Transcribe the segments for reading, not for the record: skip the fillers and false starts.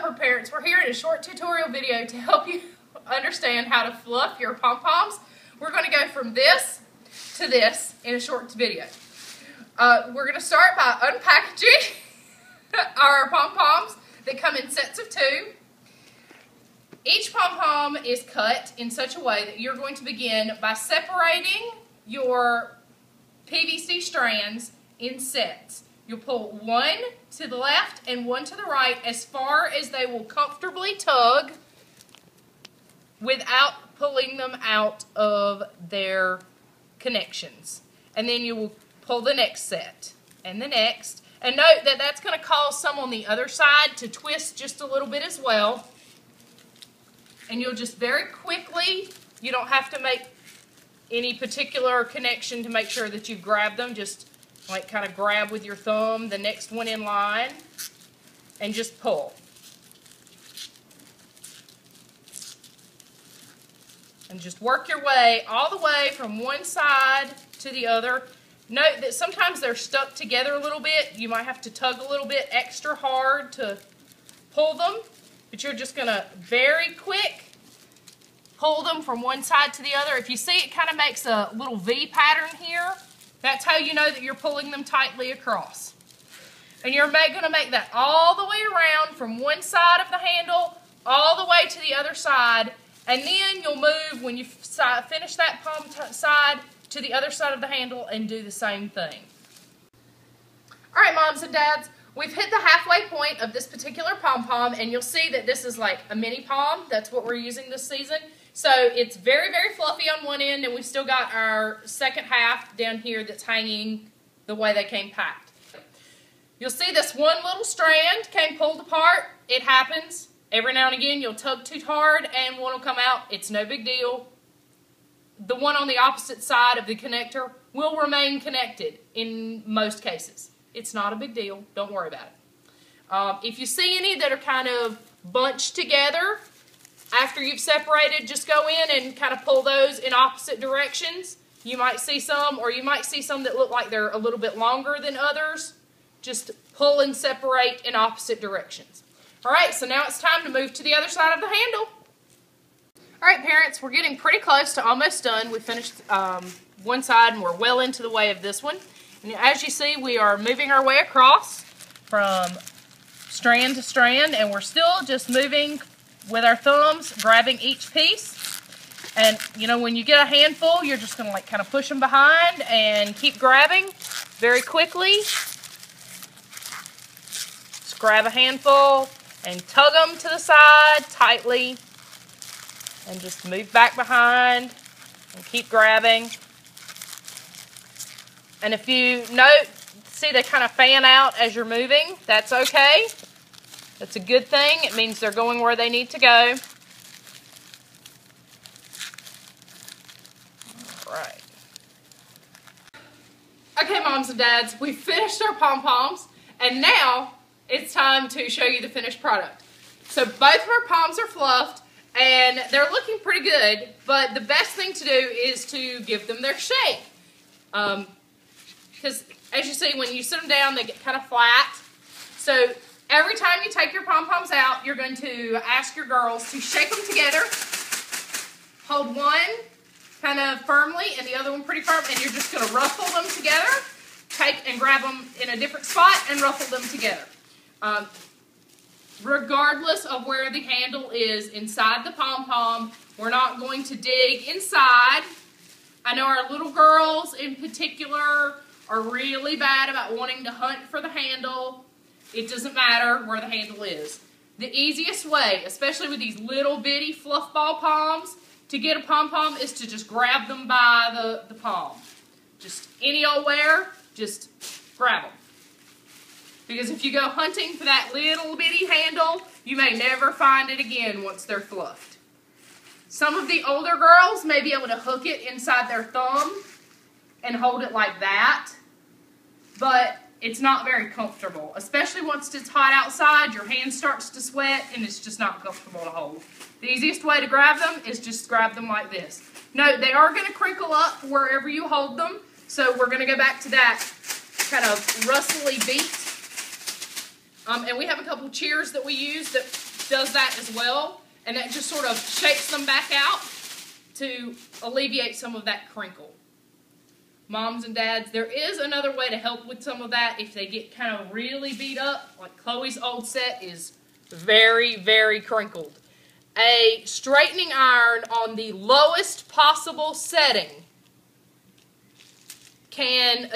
Pupper parents, we're here in a short tutorial video to help you understand how to fluff your pom-poms. We're going to go from this to this in a short video. We're going to start by unpackaging our pom-poms that come in sets of 2. Each pom-pom is cut in such a way that you're going to begin by separating your PVC strands in sets. You'll pull one to the left and one to the right as far as they will comfortably tug without pulling them out of their connections. And then you will pull the next set and the next. And note that that's going to cause some on the other side to twist just a little bit as well. And you'll just very quickly, you don't have to make any particular connection to make sure that you grab them, just like kind of grab with your thumb the next one in line and just pull. And just work your way all the way from one side to the other. Note that sometimes they're stuck together a little bit. You might have to tug a little bit extra hard to pull them, but you're just going to very quick pull them from one side to the other. If you see, it kind of makes a little V pattern here. That's how you know that you're pulling them tightly across. And you're going to make that all the way around from one side of the handle all the way to the other side. And then you'll move when you finish that palm side to the other side of the handle and do the same thing. All right, moms and dads, we've hit the halfway point of this particular pom-pom, and you'll see that this is like a mini pom. That's what we're using this season. So it's very, very fluffy on one end, and we've still got our second half down here that's hanging the way they came packed. You'll see this one little strand came pulled apart. It happens. Every now and again, you'll tug too hard, and one will come out. It's no big deal. The one on the opposite side of the connector will remain connected in most cases. It's not a big deal. Don't worry about it. If you see any that are kind of bunched together, after you've separated, just go in and kind of pull those in opposite directions. You might see some, or you might see some that look like they're a little bit longer than others. Just pull and separate in opposite directions. All right, so now it's time to move to the other side of the handle. All right, parents, we're getting pretty close to almost done. We finished one side, and we're well into the way of this one. And as you see, we are moving our way across from strand to strand, and we're still just moving with our thumbs, grabbing each piece. And, you know, when you get a handful, you're just going to, like, kind of push them behind and keep grabbing very quickly. Just grab a handful and tug them to the side tightly. And just move back behind and keep grabbing. And if you note, see they kind of fan out as you're moving, that's okay. That's a good thing. It means they're going where they need to go. All right. Okay, moms and dads, we finished our pom-poms, and now it's time to show you the finished product. So both of our poms are fluffed, and they're looking pretty good, but the best thing to do is to give them their shake. Because as you see, when you sit them down, they get kind of flat. So every time you take your pom-poms out, you're going to ask your girls to shake them together. Hold one kind of firmly and the other one pretty firm, and you're just going to ruffle them together. Take and grab them in a different spot and ruffle them together. Regardless of where the handle is inside the pom-pom, we're not going to dig inside. I know our little girls in particular are really bad about wanting to hunt for the handle. It doesn't matter where the handle is. The easiest way, especially with these little bitty fluff ball poms, to get a pom-pom is to just grab them by the palm. Just any old where, just grab them. Because if you go hunting for that little bitty handle, you may never find it again once they're fluffed. Some of the older girls may be able to hook it inside their thumb and hold it like that, but it's not very comfortable. Especially once it's hot outside, your hand starts to sweat and it's just not comfortable to hold. The easiest way to grab them is just grab them like this. Note, they are going to crinkle up wherever you hold them, so we're going to go back to that kind of rustly beat. And we have a couple cheers that we use that does that as well, and that just sort of shapes them back out to alleviate some of that crinkle. Moms and dads, there is another way to help with some of that if they get kind of really beat up. Like Chloe's old set is very, very crinkled. A straightening iron on the lowest possible setting can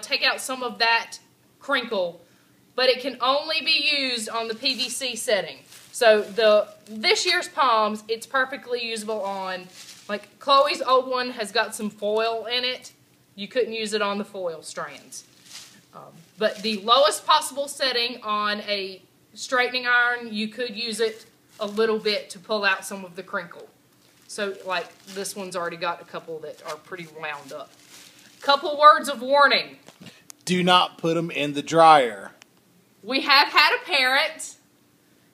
take out some of that crinkle, but it can only be used on the PVC setting. So this year's Poms, it's perfectly usable on, like Chloe's old one has got some foil in it. You couldn't use it on the foil strands. But the lowest possible setting on a straightening iron, you could use it a little bit to pull out some of the crinkle. So like this one's already got a couple that are pretty wound up. Couple words of warning. Do not put them in the dryer. We have had a parent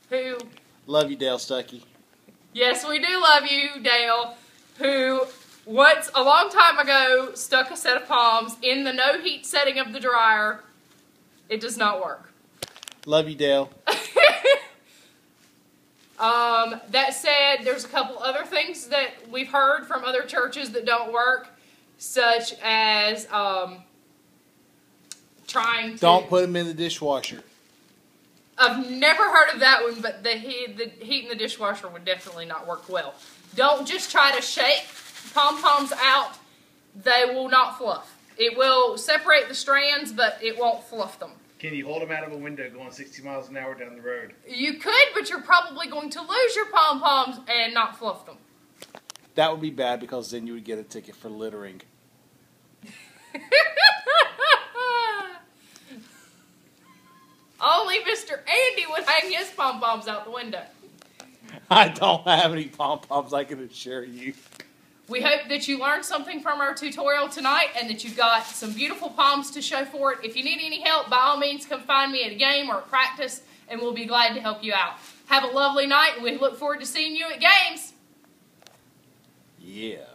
who... Love you, Dale Stuckey. Yes, we do love you, Dale, who once, a long time ago, stuck a set of Poms in the no heat setting of the dryer. It does not work. Love you, Dale. That said, there's a couple other things that we've heard from other churches that don't work, such as trying to... Don't put them in the dishwasher. I've never heard of that one, but the heat in the dishwasher would definitely not work well. Don't just try to shake pom-poms out. They will not fluff. It will separate the strands, but it won't fluff them. Can you hold them out of a window going 60 miles an hour down the road? You could, but you're probably going to lose your pom-poms and not fluff them. That would be bad because then you would get a ticket for littering. Only Mr. Andy would hang his pom-poms out the window. I don't have any pom-poms, I can assure you. We hope that you learned something from our tutorial tonight and that you got some beautiful Poms to show for it. If you need any help, by all means, come find me at a game or at practice, and we'll be glad to help you out. Have a lovely night, and we look forward to seeing you at games. Yeah.